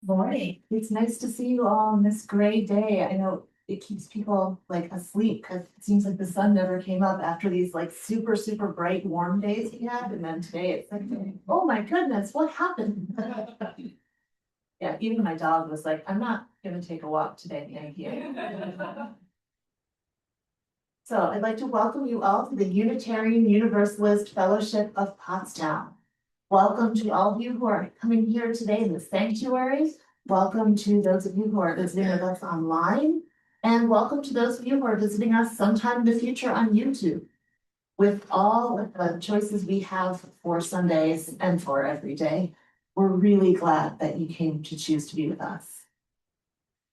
Morning. It's nice to see you all on this gray day. I know it keeps people like asleep because it seems like the sun never came up after these like super, super bright, warm days we had. And then today it's like, oh my goodness, what happened? Yeah, even my dog was like, I'm not gonna take a walk today, thank you. So I'd like to welcome you all to the Unitarian Universalist Fellowship of Pottstown. Welcome to all of you who are coming here today in the sanctuary. Welcome to those of you who are visiting with us online. And welcome to those of you who are visiting us sometime in the future on YouTube. With all of the choices we have for Sundays and for every day, we're really glad that you came to choose to be with us.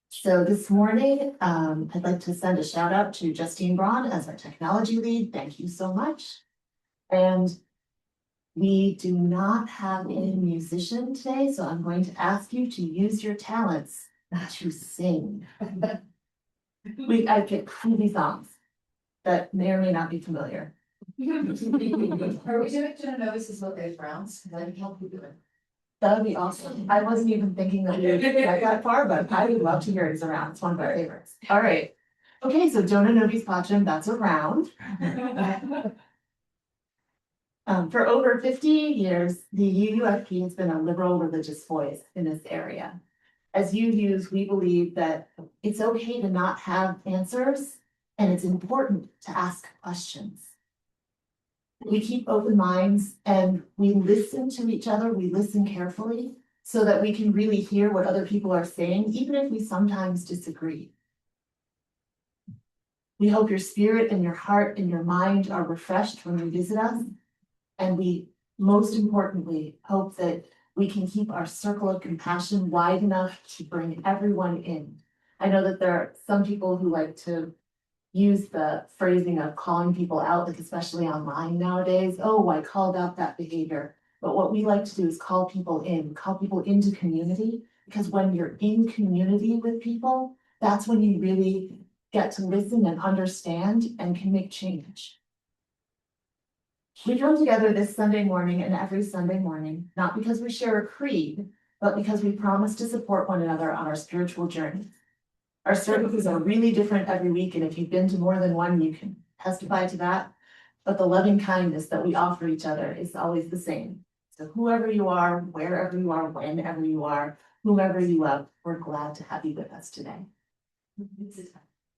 So this morning, I'd like to send a shout out to Justine Braun as our technology lead. Thank you so much. And we do not have any musician today, so I'm going to ask you to use your talents to sing. I picked 3 songs that may or may not be familiar. Are we doing Genovese Lopez Browns? Because I can help you do it. That would be awesome. I wasn't even thinking that we would get that far, but I would love to hear It's Around. It's one of our favorites. All right. Okay, so Jonah Nobis Pacem, that's around. For over 50 years, the UUFP has been a liberal religious voice in this area. As UUs, we believe that it's okay to not have answers, and it's important to ask questions. We keep open minds and we listen to each other, we listen carefully so that we can really hear what other people are saying, even if we sometimes disagree. We hope your spirit and your heart and your mind are refreshed when you visit us. And we, most importantly, hope that we can keep our circle of compassion wide enough to bring everyone in. I know that there are some people who like to use the phrasing of calling people out, like especially online nowadays. Oh, I called out that behavior. But what we like to do is call people into community, because when you're in community with people, that's when you really get to listen and understand and can make change. We come together this Sunday morning and every Sunday morning, not because we share a creed, but because we promise to support one another on our spiritual journey. Our services are really different every week, and if you've been to more than one, you can testify to that. But the loving kindness that we offer each other is always the same. So whoever you are, wherever you are, whenever you are, whomever you love, we're glad to have you with us today.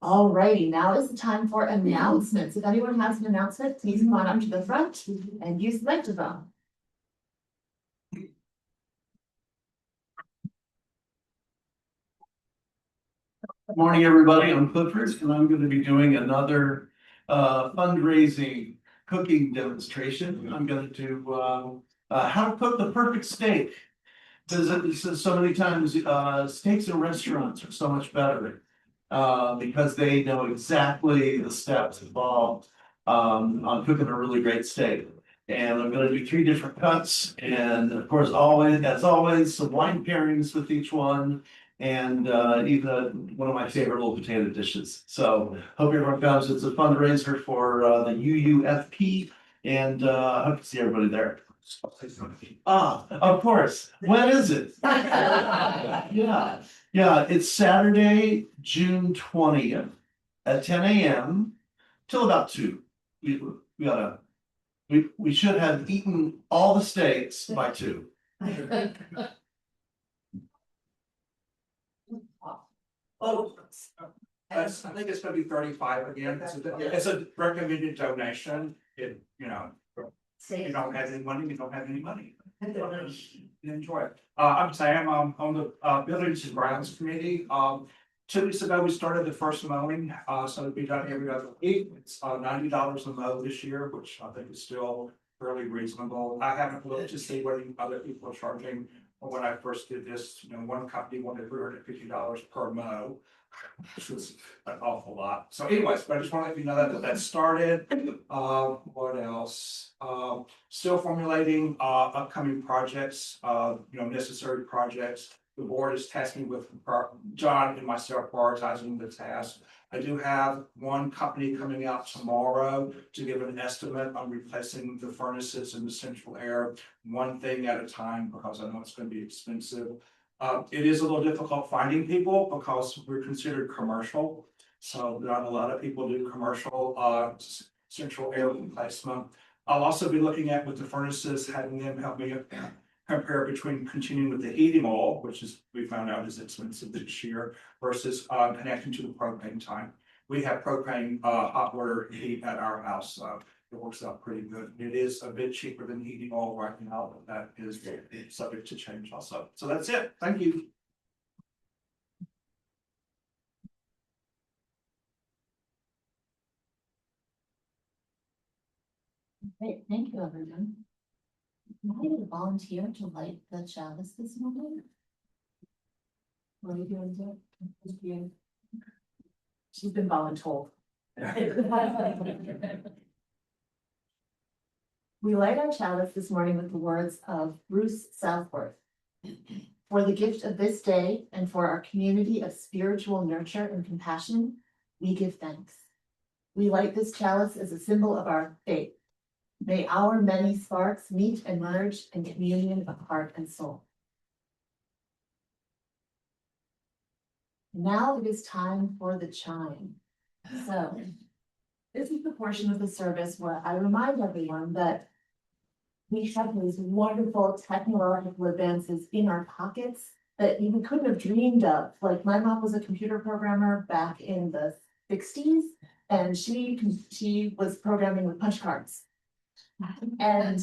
All righty, now is the time for announcements. If anyone has an announcement, please come on up to the front and use the microphone. Good morning, everybody. I'm Clifford, and I'm going to be doing another fundraising cooking demonstration. I'm going to do how to cook the perfect steak. Because so many times steaks in restaurants are so much better because they know exactly the steps involved on cooking a really great steak. And I'm going to do 3 different cuts, and of course, as always, some wine pairings with each one. And even one of my favorite little potato dishes. So hope everyone comes. It's a fundraiser for the UUFP, and hope to see everybody there. Of course. When is it? Yeah, it's Saturday, June 20th at 10 a.m. till about 2. We should have eaten all the steaks by 2. Oh, I think it's gonna be 35 again. It's a recommended donation. You don't have any money, you don't have any money. Enjoy it. I'm Sam, I'm on the Buildings and Grounds Committee. 2 weeks ago, we started the first mowing, so it'll be done every other week. It's $90 a mow this year, which I think is still fairly reasonable. I haven't looked to see what other people are charging. When I first did this, one company wanted $350 per mow, which was an awful lot. So anyways, but I just want to let you know that started. What else? Still formulating upcoming projects, necessary projects. The board is tasking with John and myself prioritizing the task. I do have one company coming out tomorrow to give an estimate on replacing the furnaces in the central air, one thing at a time, because I know it's going to be expensive. It is a little difficult finding people because we're considered commercial. So not a lot of people do commercial, central air replacement. I'll also be looking at with the furnaces, having them help me compare between continuing with the heating oil, which is, we found out is expensive this year, versus connecting to the propane tank. We have propane hot water heat at our house, so it works out pretty good. It is a bit cheaper than heating oil right now, but that is subject to change also. So that's it. Thank you. Great, thank you, everyone. Can I get a volunteer to light the chalice this morning? What are you doing, Joe? She's been voluntold. We light our chalice this morning with the words of Bruce Southworth. For the gift of this day and for our community of spiritual nurture and compassion, we give thanks. We light this chalice as a symbol of our faith. May our many sparks meet and merge in communion of heart and soul. Now it is time for the chime. So, this is the portion of the service where I remind everyone that we have these wonderful technological advances in our pockets that we couldn't have dreamed of. Like, my mom was a computer programmer back in the 60s, and she was programming with punch cards. And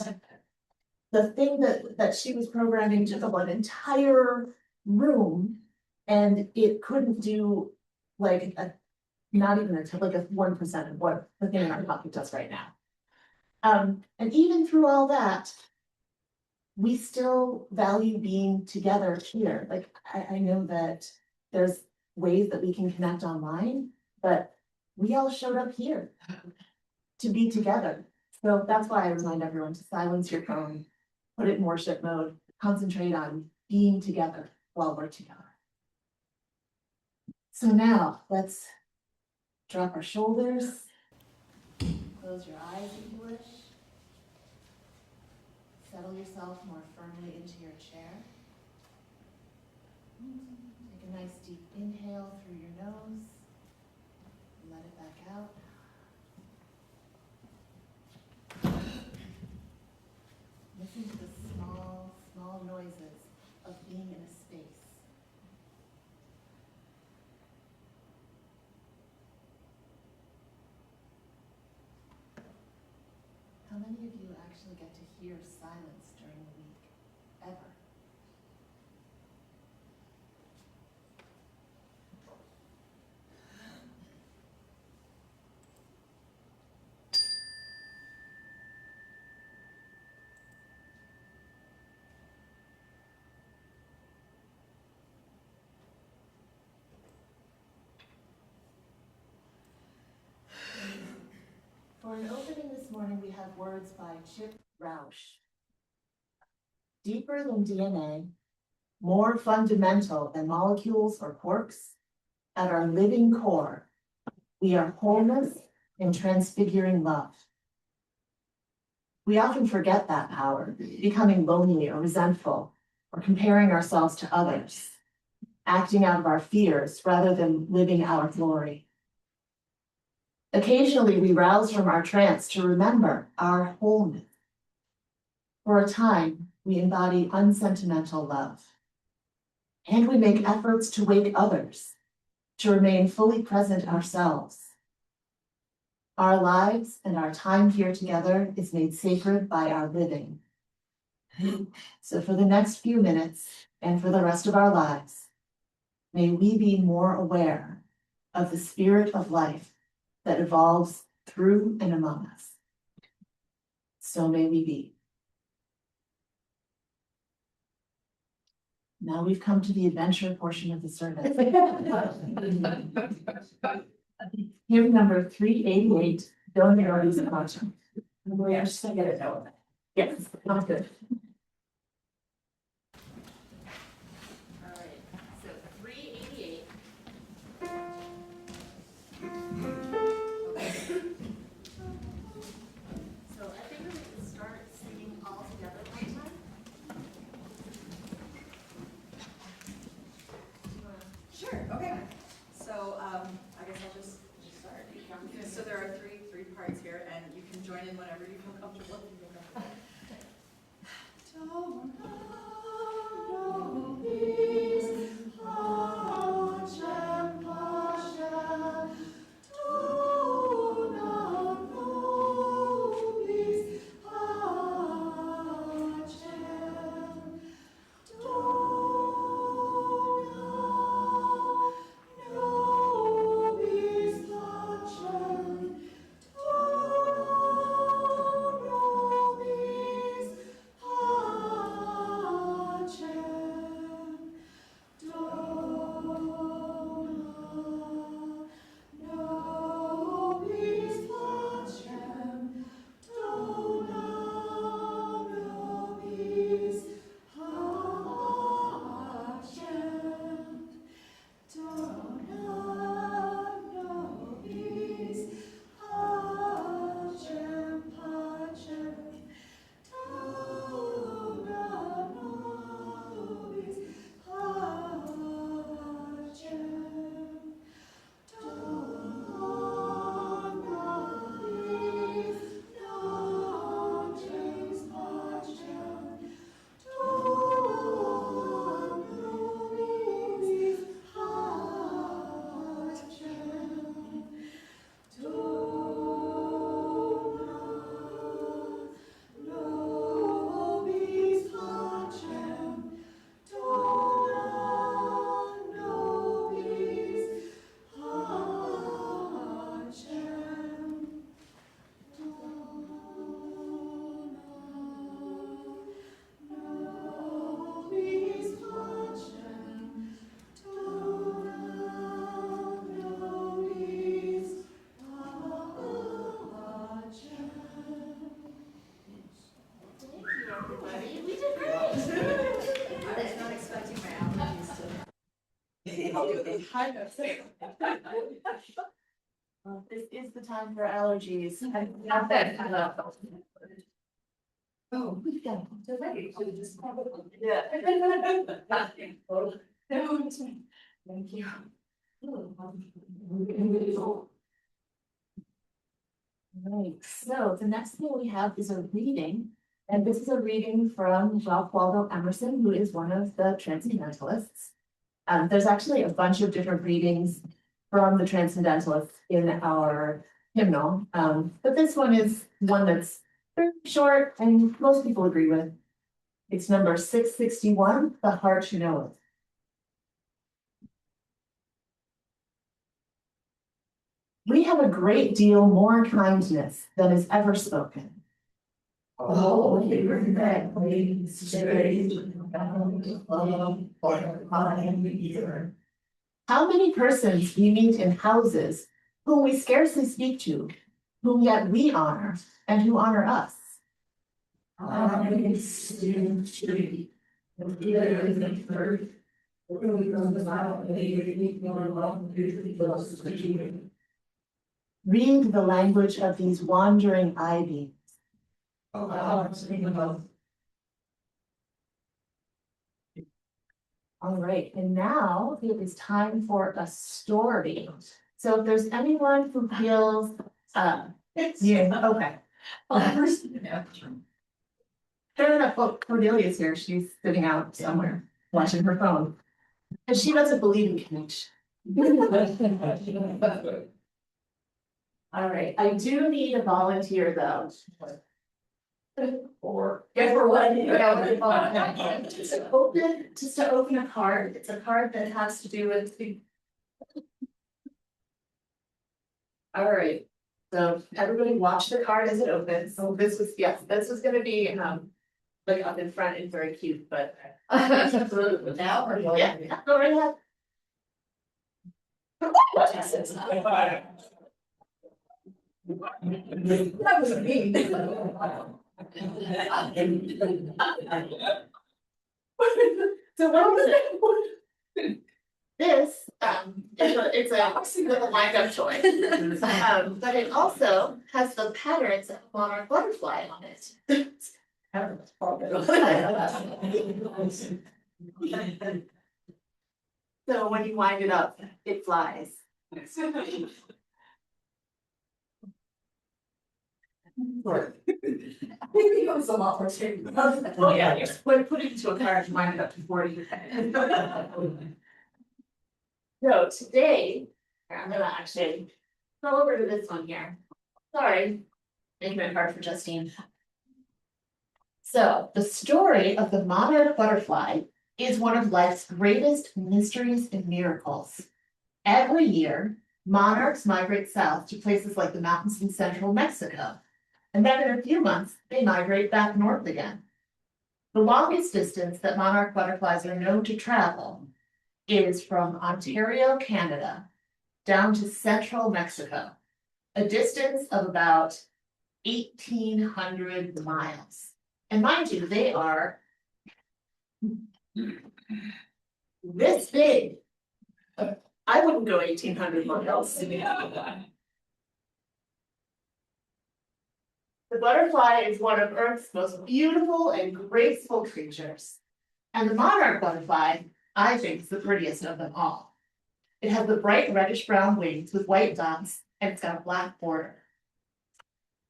the thing that she was programming took up an entire room, and it couldn't do like not even like a 1% of what the thing in our pocket does right now. And even through all that, we still value being together here. Like, I know that there's ways that we can connect online, but we all showed up here to be together. So that's why I remind everyone to silence your phone, put it in worship mode, concentrate on being together while we're together. So now let's drop our shoulders, close your eyes if you wish. Settle yourself more firmly into your chair. Take a nice deep inhale through your nose. Let it back out. Listen to the small, small noises of being in a space. How many of you actually get to hear silence during the week, ever? For an opening this morning, we have words by Chip Rausch. Deeper than DNA, more fundamental than molecules or quarks, at our living core, we are wholeness and transfiguring love. We often forget that power, becoming lonely or resentful, or comparing ourselves to others, acting out of our fears rather than living our glory. Occasionally, we rouse from our trance to remember our wholeness. For a time, we embody unsentimental love. And we make efforts to wake others, to remain fully present ourselves. Our lives and our time here together is made sacred by our living. So for the next few minutes, and for the rest of our lives, may we be more aware of the spirit of life that evolves through and among us. So may we be. Now we've come to the adventure portion of the service. Hymn number 388, Don't Notice Much. We are just gonna get it out. Yes, sounds good. All right, so 388. Okay. So I think we can start singing all together one time. Sure, okay. So, I guess I'll just start. So there are three parts here, and you can join in whenever you feel comfortable. Everybody, we did great. I was not expecting my allergies to. Well, this is the time for allergies. Oh, We've got- yeah. Thank you. Right, so the next thing we have is a reading, and this is a reading from Ralph Waldo Emerson, who is one of the Transcendentalists. There's actually a bunch of different readings from the Transcendentalists in our hymnal, but this one is one that's very short and most people agree with. It's number 661, The Heart Knoweth. We have a great deal more kindness than is ever spoken. Oh, how many persons we meet in houses whom we scarcely speak to, whom yet we honor, and who honor us. Read the language of these wandering ivy. All right, and now it is time for a story. So if there's anyone who feels, yeah, okay. Fair enough, well, Cordelia's here, she's sitting out somewhere, watching her phone. And she doesn't believe in connection. All right, I do need a volunteer though. Or if for what? Just to open a card. It's a card that has to do with the. All right, so everybody watch the card as it opens. So this was, yes, this was gonna be like up in front and very cute, but. Now or yeah, go right ahead. That was mean. So what was it? This, it's a little wind-up toy. But it also has the patterns of a monarch butterfly on it. So when you wind it up, it flies. It was a lot more serious. Oh, yeah, you put it into a car and wind it up to 40. So today, I'm gonna actually go over to this one here. Sorry, making it hard for Justine. So the story of the monarch butterfly is one of life's greatest mysteries and miracles. Every year, monarchs migrate south to places like the mountains in central Mexico. And then in a few months, they migrate back north again. The longest distance that monarch butterflies are known to travel is from Ontario, Canada, down to central Mexico, a distance of about 1,800 miles. And mind you, they are this big. I wouldn't go 1,800 miles. The butterfly is one of Earth's most beautiful and graceful creatures. And the monarch butterfly, I think, is the prettiest of them all. It has the bright reddish-brown wings with white dots, and it's got a black border.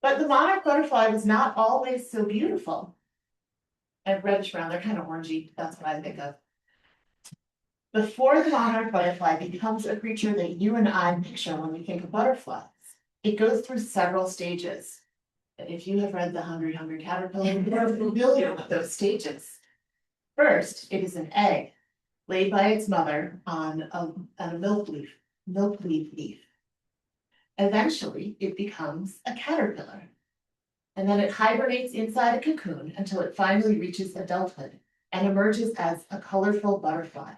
But the monarch butterfly was not always so beautiful. And reddish-brown, they're kind of orangey, that's what I think of. Before the monarch butterfly becomes a creature that you and I picture when we think of butterflies, it goes through several stages. If you have read The Hungry Caterpillar, you're familiar with those stages. First, it is an egg laid by its mother on a milkweed leaf. Eventually, it becomes a caterpillar. And then it hibernates inside a cocoon until it finally reaches adulthood and emerges as a colorful butterfly.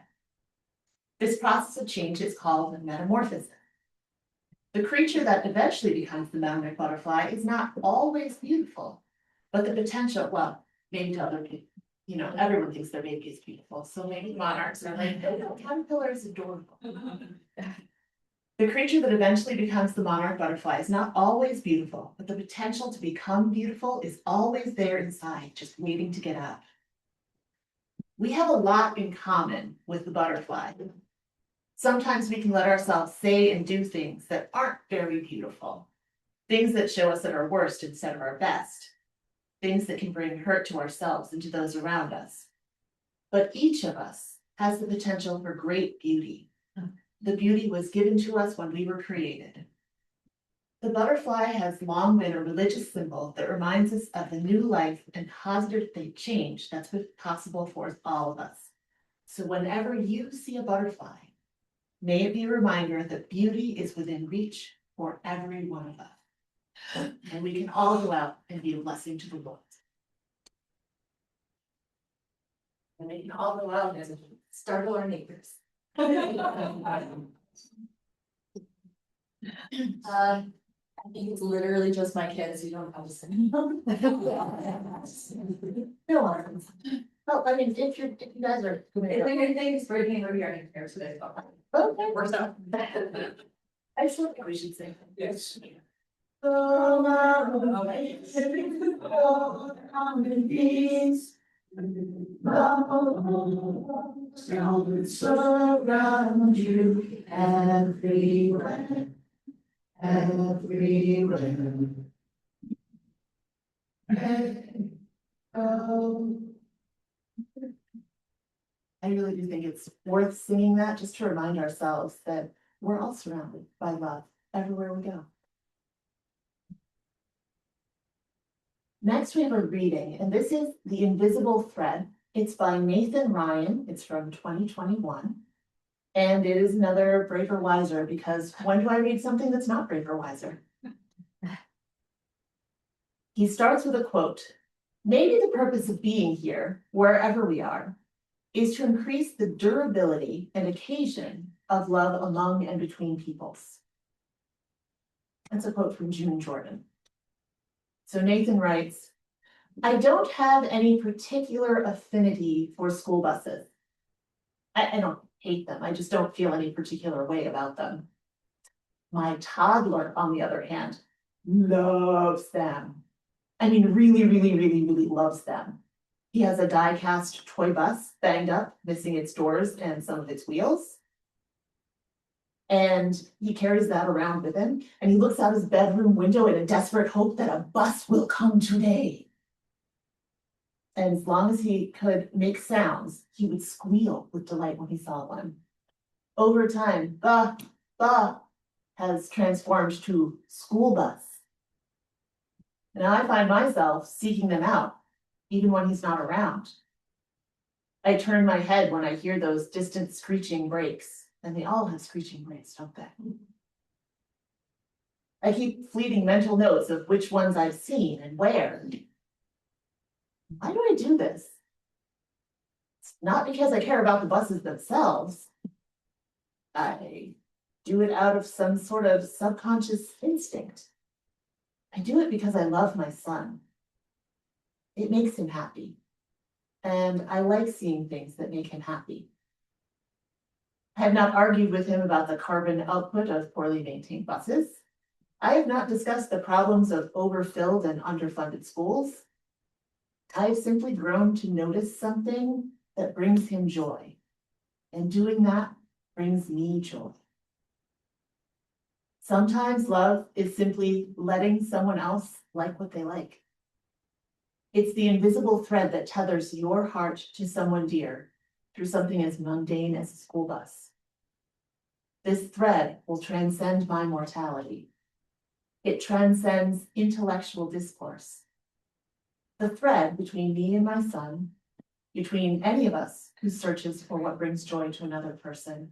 This process of change is called metamorphosis. The creature that eventually becomes the monarch butterfly is not always beautiful, but the potential, well, maybe to other people, everyone thinks their baby is beautiful, so maybe monarchs are like, oh, caterpillar is adorable. The creature that eventually becomes the monarch butterfly is not always beautiful, but the potential to become beautiful is always there inside, just waiting to get out. We have a lot in common with the butterfly. Sometimes we can let ourselves say and do things that aren't very beautiful, things that show us at our worst instead of our best, things that can bring hurt to ourselves and to those around us. But each of us has the potential for great beauty. The beauty was given to us when we were created. The butterfly has long been a religious symbol that reminds us of the new life and positive change that's possible for all of us. So whenever you see a butterfly, may it be a reminder that beauty is within reach for every one of us. And we can all go out and be a blessing to the world. And we can all go out and startle our neighbors. I think it's literally just my kids, you don't have to sing. No alarms. Well, I mean, if you guys are. Thanks for being over here today. Okay. We're so. I still think we should sing. Yes. Surround you everywhere. Everywhere. I really do think it's worth singing that just to remind ourselves that we're all surrounded by love everywhere we go. Next, we have a reading, and this is The Invisible Thread. It's by Nathan Ryan. It's from 2021. And it is another Braver Wiser, because when do I read something that's not Braver Wiser? He starts with a quote. Maybe the purpose of being here, wherever we are, is to increase the durability and occasion of love among and between peoples. That's a quote from June Jordan. So Nathan writes, I don't have any particular affinity for school buses. I don't hate them. I just don't feel any particular way about them. My toddler, on the other hand, loves them. I mean, really, really, really, really loves them. He has a die-cast toy bus banged up, missing its doors and some of its wheels. And he carries that around with him, and he looks out his bedroom window in a desperate hope that a bus will come today. And as long as he could make sounds, he would squeal with delight when he saw one. Over time, the has transformed to school bus. And I find myself seeking them out, even when he's not around. I turn my head when I hear those distant screeching brakes, and they all have screeching brakes, don't they? I keep fleeting mental notes of which ones I've seen and where. Why do I do this? It's not because I care about the buses themselves. I do it out of some sort of subconscious instinct. I do it because I love my son. It makes him happy. And I like seeing things that make him happy. I have not argued with him about the carbon output of poorly maintained buses. I have not discussed the problems of overfilled and underfunded schools. I've simply grown to notice something that brings him joy. And doing that brings me joy. Sometimes love is simply letting someone else like what they like. It's the invisible thread that tethers your heart to someone dear through something as mundane as a school bus. This thread will transcend my mortality. It transcends intellectual discourse. The thread between me and my son, between any of us who searches for what brings joy to another person,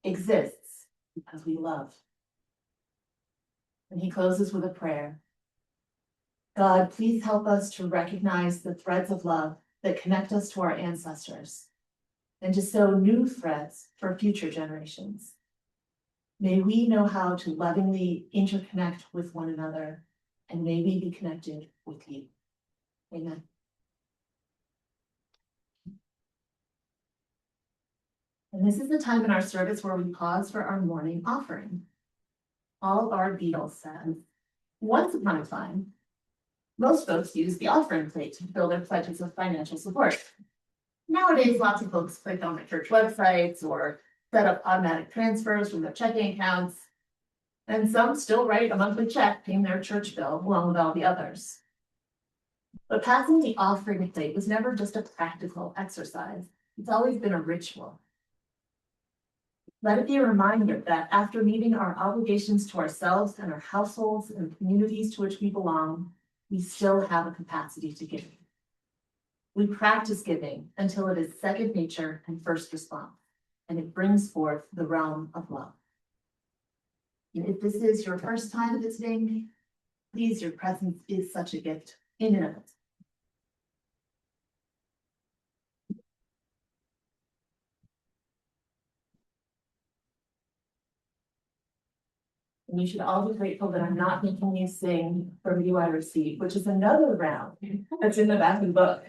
exists because we love. And he closes with a prayer. God, please help us to recognize the threads of love that connect us to our ancestors and to sow new threads for future generations. May we know how to lovingly interconnect with one another, and may we be connected with you. Amen. And this is the time in our service where we pause for our morning offering. All our Beatles said, once upon a time, most folks use the offering plate to fill their pledges of financial support. Nowadays, lots of folks click on the church websites or set up automatic transfers from their checking accounts. And some still write a monthly check paying their church bill along with all the others. But passing the offering plate was never just a practical exercise. It's always been a ritual. Let it be a reminder that after meeting our obligations to ourselves and our households and communities to which we belong, we still have a capacity to give. We practice giving until it is second nature and first response, and it brings forth the realm of love. And if this is your first time visiting me, please, your presence is such a gift in and of itself. And you should all be grateful that I'm not making you sing From You I Receive, which is another round that's in the back of the book.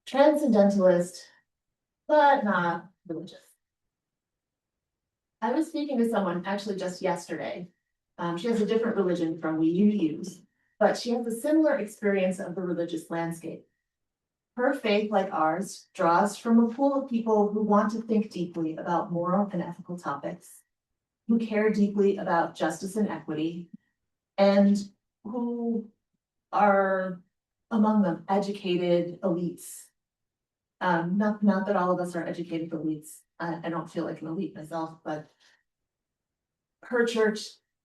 Transcendentalist, but not religious. I was speaking to someone actually just yesterday. She has a different religion from we use, but she has a similar experience of the religious landscape. Her faith, like ours, draws from a pool of people who want to think deeply about moral and ethical topics, who care deeply about justice and equity, and who are, among them, educated elites. Not that all of us are educated elites. I don't feel like an elite myself, but her church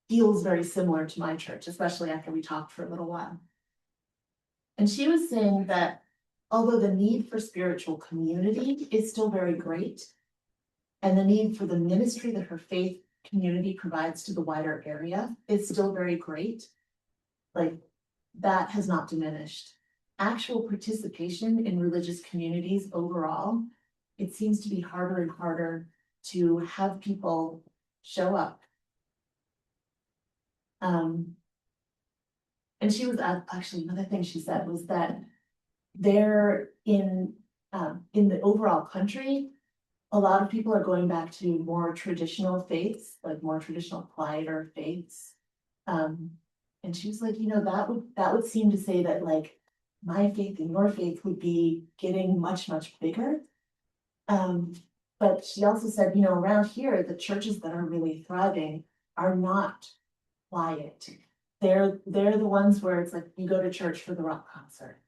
feels very similar to my church, especially after we talked for a little while. And she was saying that although the need for spiritual community is still very great, and the need for the ministry that her faith community provides to the wider area is still very great, like that has not diminished. Actual participation in religious communities overall, it seems to be harder and harder to have people show up. And she was actually, another thing she said was that they're in the overall country, a lot of people are going back to more traditional faiths, like more traditional quieter faiths. And she was like, that would seem to say that like my faith and your faith would be getting much, much bigger. But she also said, you know, around here, the churches that are really thriving are not quiet. They're the ones where it's like you go to church for the rock concert.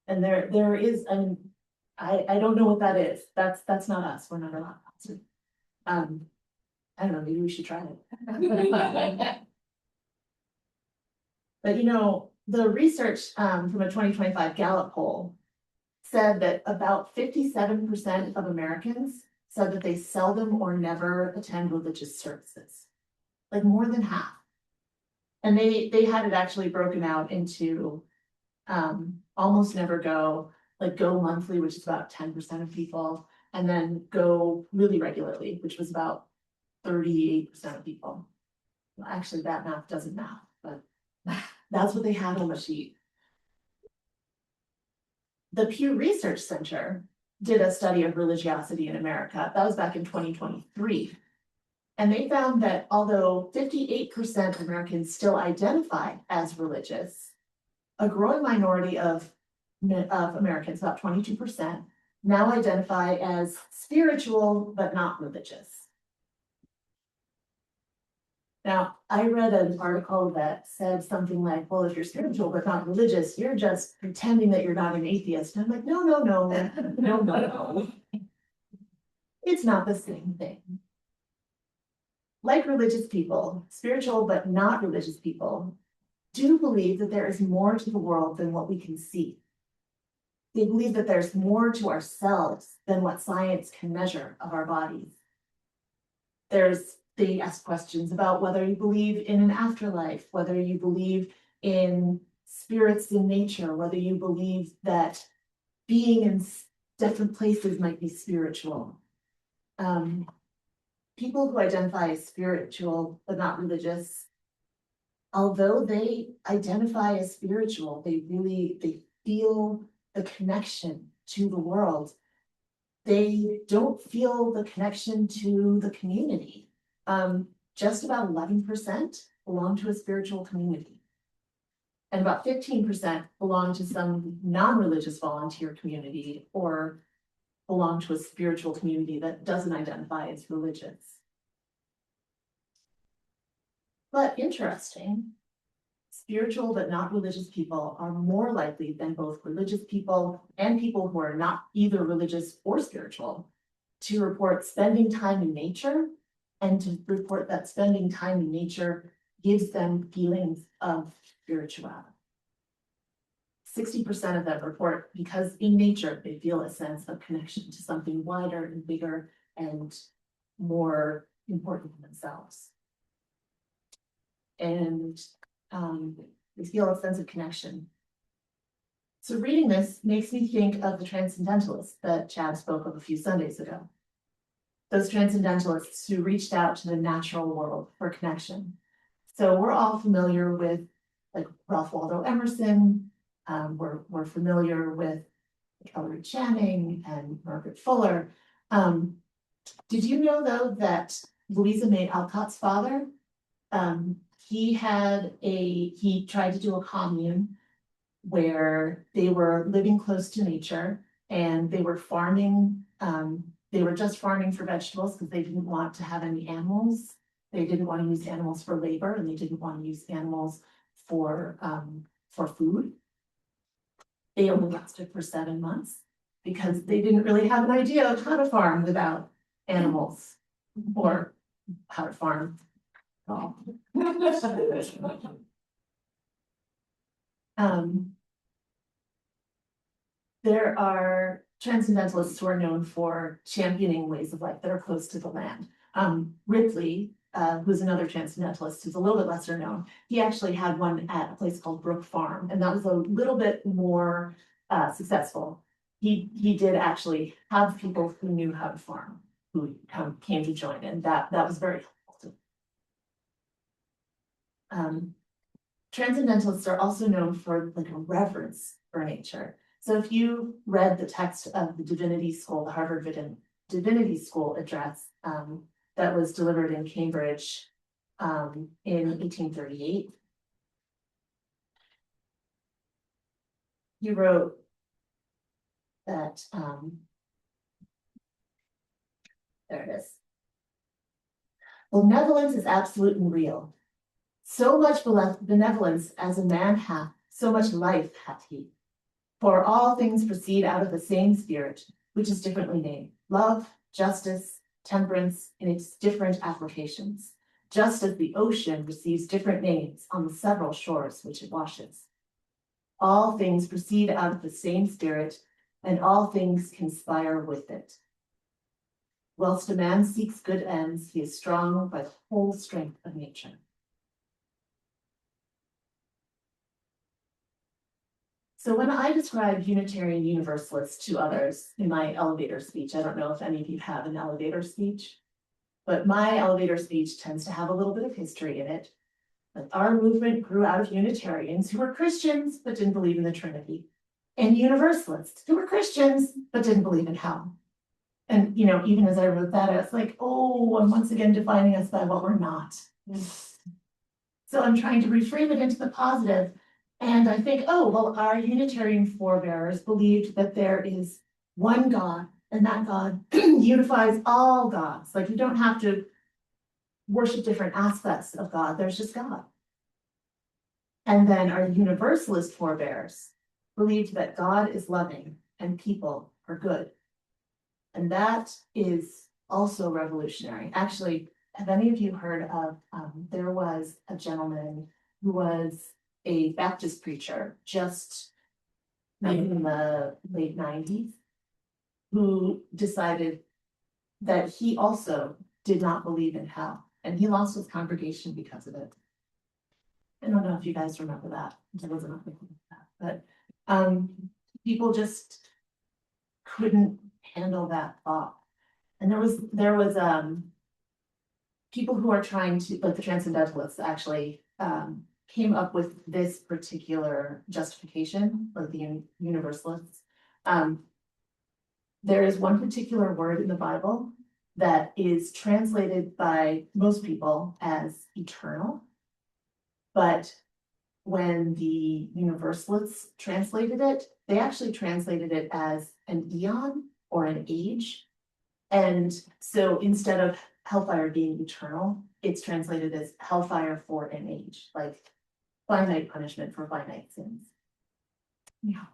And there is, I don't know what that is. That's not us. We're not a rock concert. I don't know, maybe we should try it. But you know, the research from a 2025 Gallup poll said that about 57% of Americans said that they seldom or never attend religious services. Like more than half. And they had it actually broken out into almost never go, like go monthly, which is about 10% of people, and then go really regularly, which was about 38% of people. Well, actually, that math doesn't math, but that's what they had on the sheet. The Pew Research Center did a study of religiosity in America. That was back in 2023. And they found that although 58% of Americans still identify as religious, a growing minority of Americans, about 22%, now identify as spiritual but not religious. Now, I read an article that said something like, well, if you're spiritual but not religious, you're just pretending that you're not an atheist. And I'm like, no. It's not the same thing. Like religious people, spiritual but not religious people do believe that there is more to the world than what we can see. They believe that there's more to ourselves than what science can measure of our bodies. They ask questions about whether you believe in an afterlife, whether you believe in spirits in nature, whether you believe that being in different places might be spiritual. People who identify as spiritual but not religious, although they identify as spiritual, they feel the connection to the world. They don't feel the connection to the community. Just about 11% belong to a spiritual community. And about 15% belong to some non-religious volunteer community or belong to a spiritual community that doesn't identify as religious. But interesting, spiritual but not religious people are more likely than both religious people and people who are not either religious or spiritual to report spending time in nature and to report that spending time in nature gives them feelings of spirituality. 60% of them report because in nature they feel a sense of connection to something wider and bigger and more important than themselves. And they feel a sense of connection. So reading this makes me think of the Transcendentalists that Chad spoke of a few Sundays ago. Those Transcendentalists who reached out to the natural world for connection. So we're all familiar with like Ralph Waldo Emerson. We're familiar with Ellery Channing and Margaret Fuller. Did you know though that Louisa May Alcott's father, he tried to do a commune where they were living close to nature and they were farming. They were just farming for vegetables because they didn't want to have any animals. They didn't want to use animals for labor and they didn't want to use animals for food. They only lasted for 7 months because they didn't really have an idea of how to farm without animals or how to farm at all. There are Transcendentalists who are known for championing ways of life that are close to the land. Ripley, who's another Transcendentalist, who's a little bit lesser known, he actually had one at a place called Brook Farm, and that was a little bit more successful. He did actually have people who knew how to farm who came to join, and that was very helpful. Transcendentalists are also known for like a reverence for nature. So if you read the text of the Divinity School, the Harvard Divinity School address that was delivered in Cambridge in 1838, he wrote that, there it is. Benevolence is absolute and real. So much benevolence as a man hath, so much life hath he. For all things proceed out of the same spirit, which is differently named. Love, justice, temperance in its different applications, just as the ocean receives different names on the several shores which it washes. All things proceed out of the same spirit, and all things conspire with it. Whilst a man seeks good ends, he is strong by the whole strength of nature. So when I describe Unitarian Universalists to others in my elevator speech, I don't know if any of you have an elevator speech, but my elevator speech tends to have a little bit of history in it. Like our movement grew out of Unitarians who were Christians but didn't believe in the Trinity, and Universalists who were Christians but didn't believe in hell. And even as I wrote that, I was like, oh, I'm once again defining us by what we're not. So I'm trying to reframe it into the positive. And I think, oh, well, our Unitarian forebears believed that there is one God, and that God unifies all gods. Like you don't have to worship different aspects of God, there's just God. And then our Universalist forebears believed that God is loving and people are good. And that is also revolutionary. Actually, have any of you heard of, there was a gentleman who was a Baptist preacher just in the late 90s, who decided that he also did not believe in hell, and he lost his congregation because of it. I don't know if you guys remember that. I wasn't thinking of that, but people just couldn't handle that thought. And there was people who are trying to, like the Transcendentalists actually came up with this particular justification, like the Universalists. There is one particular word in the Bible that is translated by most people as eternal, but when the Universalists translated it, they actually translated it as an eon or an age. And so instead of hellfire being eternal, it's translated as hellfire for an age, like finite punishment for finite sins. Yeah.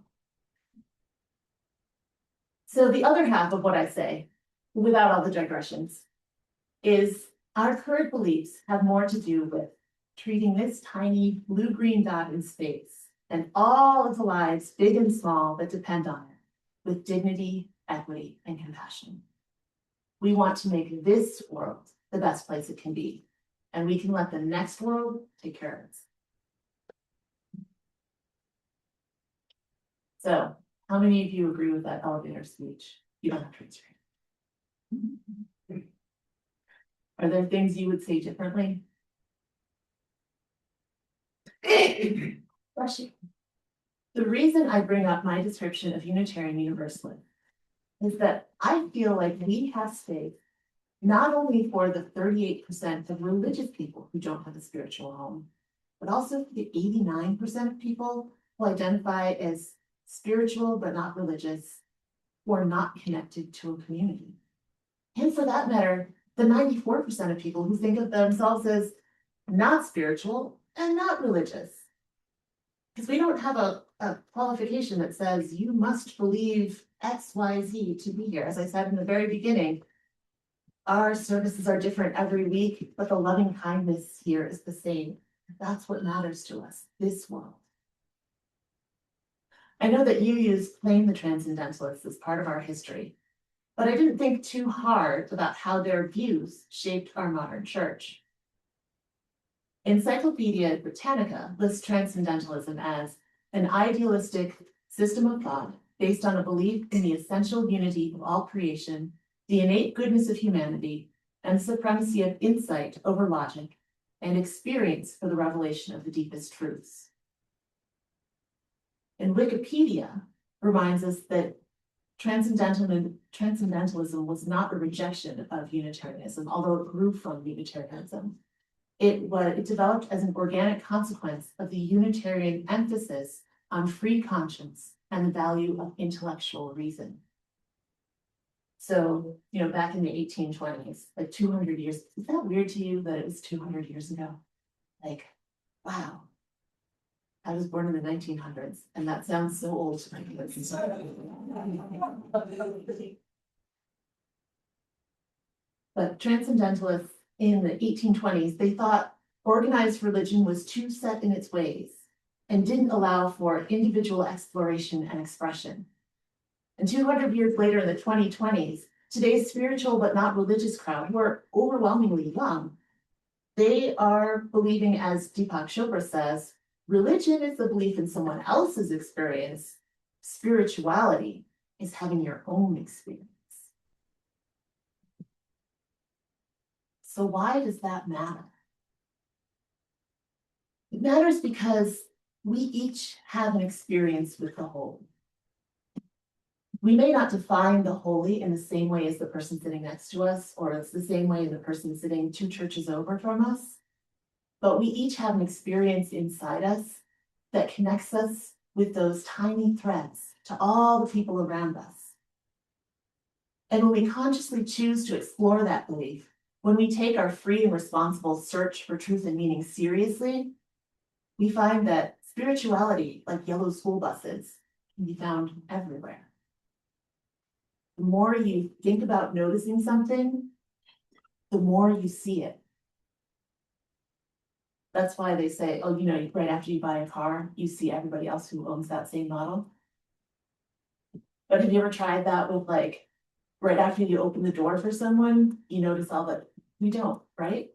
So the other half of what I say, without all the digressions, is our current beliefs have more to do with treating this tiny blue-green dot in space and all of the lives, big and small, that depend on it, with dignity, equity, and compassion. We want to make this world the best place it can be, and we can let the next world take care of it. So, how many of you agree with that elevator speech? You don't have to raise your hand. Are there things you would say differently? Bless you. The reason I bring up my description of Unitarian Universalist is that I feel like we have space not only for the 38% of religious people who don't have a spiritual home, but also for the 89% of people who identify as spiritual but not religious, who are not connected to a community. And for that matter, the 94% of people who think of themselves as not spiritual and not religious. Because we don't have a qualification that says you must believe X, Y, Z to be here. As I said in the very beginning, our services are different every week, but the loving kindness here is the same. That's what matters to us, this world. I know that you claim the Transcendentalists as part of our history, but I didn't think too hard about how their views shaped our modern church. Encyclopedia Britannica lists Transcendentalism as an idealistic system of thought based on a belief in the essential unity of all creation, the innate goodness of humanity, and the supremacy of insight over logic, and experience for the revelation of the deepest truths. And Wikipedia reminds us that Transcendentalism was not a rejection of Unitarianism, although it grew from Unitarianism. It developed as an organic consequence of the Unitarian emphasis on free conscience and the value of intellectual reason. So, back in the 1820s, like 200 years, is that weird to you that it was 200 years ago? Like, wow. I was born in the 1900s, and that sounds so old to my kids. But Transcendentalists in the 1820s, they thought organized religion was too set in its ways and didn't allow for individual exploration and expression. And 200 years later in the 2020s, today's spiritual but not religious crowd, who are overwhelmingly young, they are believing, as Deepak Chopra says, religion is the belief in someone else's experience. Spirituality is having your own experience. So why does that matter? It matters because we each have an experience with the whole. We may not define the holy in the same way as the person sitting next to us, or it's the same way as the person sitting 2 churches over from us, but we each have an experience inside us that connects us with those tiny threads to all the people around us. And when we consciously choose to explore that belief, when we take our free and responsible search for truth and meaning seriously, we find that spirituality, like yellow school buses, can be found everywhere. The more you think about noticing something, the more you see it. That's why they say, oh, right after you buy a car, you see everybody else who owns that same model. But have you ever tried that with right after you open the door for someone, you notice all that? We don't, right?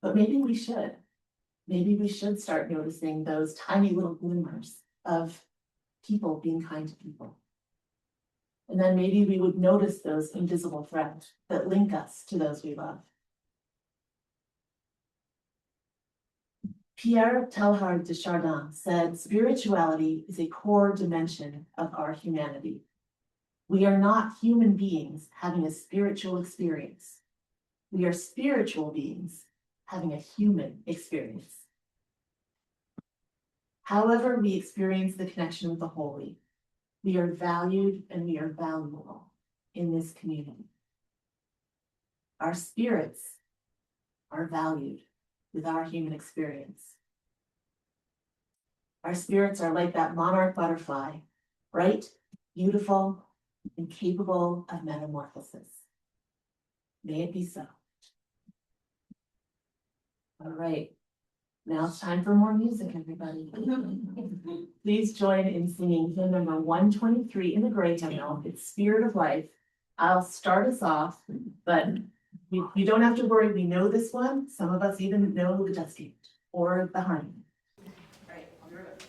But maybe we should. Maybe we should start noticing those tiny little glimmers of people being kind to people. And then maybe we would notice those invisible threads that link us to those we love. Pierre Teilhard de Chardin said, spirituality is a core dimension of our humanity. We are not human beings having a spiritual experience. We are spiritual beings having a human experience. However we experience the connection with the holy, we are valued and we are valuable in this community. Our spirits are valued with our human experience. Our spirits are like that monarch butterfly, bright, beautiful, and capable of metamorphosis. May it be so. All right, now it's time for more music, everybody. Please join in singing hymn number 123 in the Gray Hymnal. It's Spirit of Life. I'll start us off, but you don't have to worry. We know this one. Some of us even know the Dusty or the Honey. All right, I'll be right back.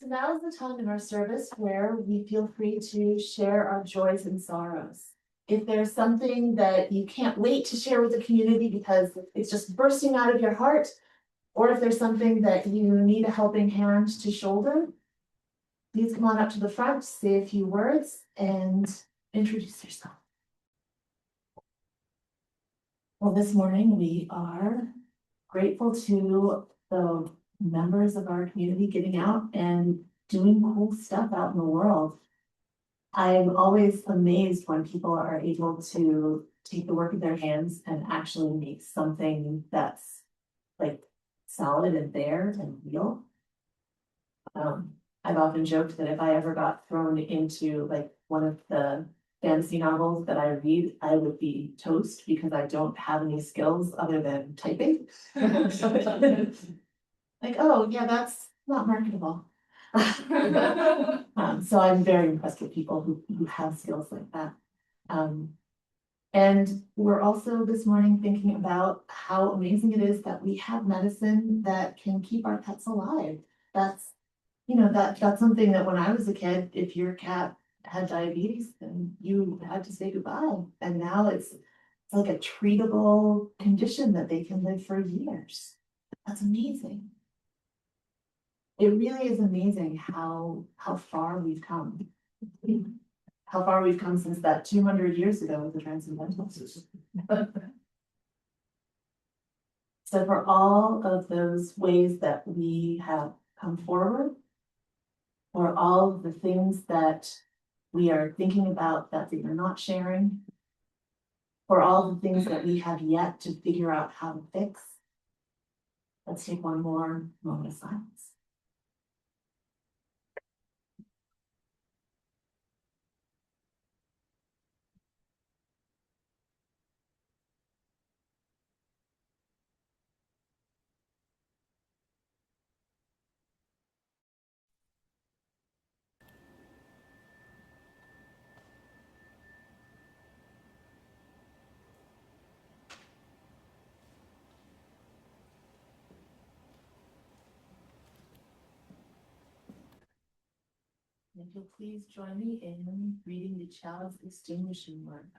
So now is the time in our service where we feel free to share our joys and sorrows. if there's something that you can't wait to share with the community because it's just bursting out of your heart, or if there's something that you need a helping hand to shoulder, please come on up to the front, say a few words, and introduce yourself. Well, this morning we are grateful to the members of our community getting out and doing cool stuff out in the world. I'm always amazed when people are able to take the work of their hands and actually make something that's like solid and there and real. I've often joked that if I ever got thrown into like one of the fantasy novels that I read, I would be toast because I don't have any skills other than typing. Like, oh yeah, that's not marketable. So I'm very impressed with people who have skills like that. And we're also this morning thinking about how amazing it is that we have medicine that can keep our pets alive. That's, that's something that when I was a kid, if your cat had diabetes, then you had to say goodbye. And now it's like a treatable condition that they can live for years. That's amazing. It really is amazing how far we've come. How far we've come since that 200 years ago with the Transcendentalists. So for all of those ways that we have come forward, for all of the things that we are thinking about that we are not sharing, for all the things that we have yet to figure out how to fix, let's take one more moment of silence. If you'll please join me in reading the child's extinguishing word.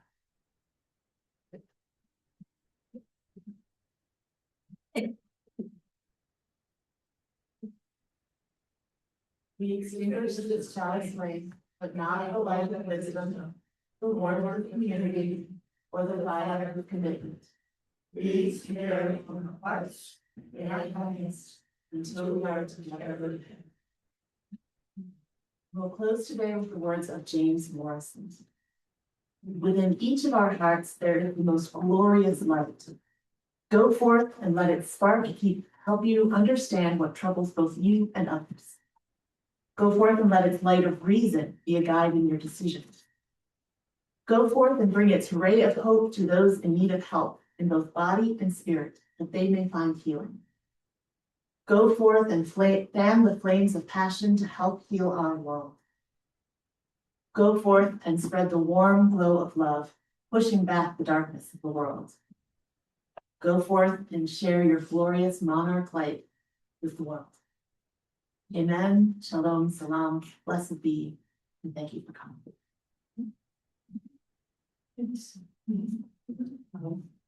We extinguish this child's flame, but not the light of wisdom, the warmth of community, or the fire of commitment. These carry on our hearts in our kindness until we are together with Him. We'll close today with the words of James Morrison. Within each of our hearts, there is the most glorious light. Go forth and let its spark help you understand what troubles both you and others. Go forth and let its light of reason be a guide in your decisions. Go forth and bring its ray of hope to those in need of help in both body and spirit, that they may find healing. Go forth and fan the flames of passion to help heal our world. Go forth and spread the warm glow of love, pushing back the darkness of the world. Go forth and share your glorious monarch light with the world. Amen. Shalom. Salam. Blessed be. And thank you for coming.